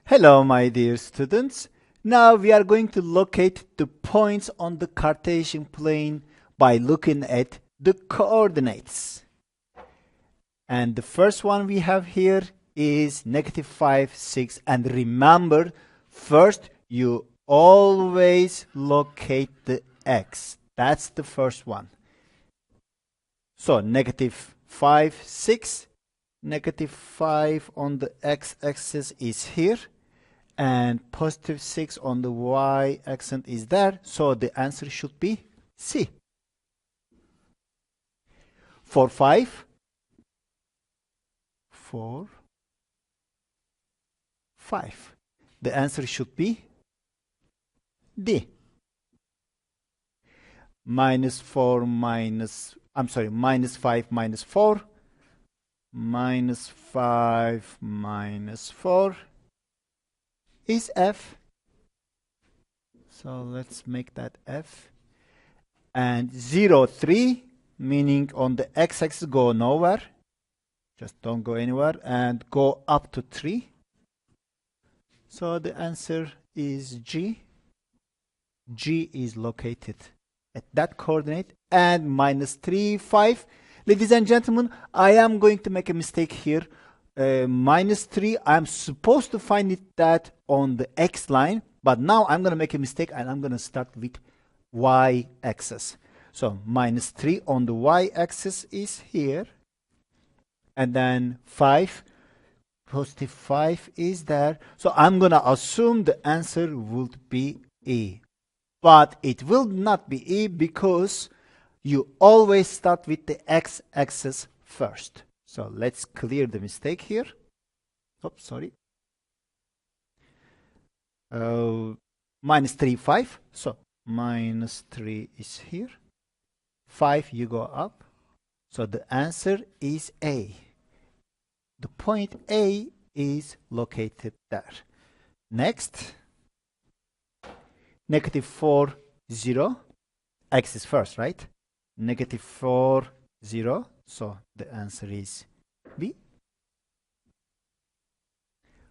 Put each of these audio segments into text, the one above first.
Hello, my dear students. Now we are going to locate the points on the Cartesian plane by looking at the coordinates. And the first one we have here is -5, 6. And remember, first you always locate the x. That's the first one. So -5, 6. -5 on the x-axis is here. And +6 on the y-axis is there. So the answer should be C. For 5, 4, 5. The answer should be D. -4 minus, I'm sorry, -5 minus 4. -5 minus 4 is F. So let's make that F. And 0, 3, meaning on the x-axis go nowhere. Just don't go anywhere and go up to 3. So the answer is G. G is located at that coordinate. And -3, 5. Ladies and gentlemen, I am going to make a mistake here. -3, I'm supposed to find that on the x line, but now I'm going to make a mistake and I'm going to start with y-axis. So -3 on the y-axis is here, and then 5, +5 is there. So I'm going to assume the answer would be E. But it will not be E because you always start with the x-axis first. So let's clear the mistake here. Oops, sorry. -3, 5. So -3 is here. 5, you go up. So the answer is A. The point A is located there. Next, -4, 0. X is first, right? -4, 0. So the answer is B.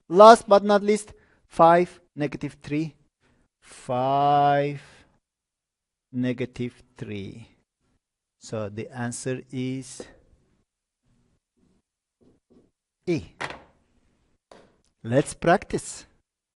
Last but not least, 5, -3. 5, -3. So the answer is E. Let's practice.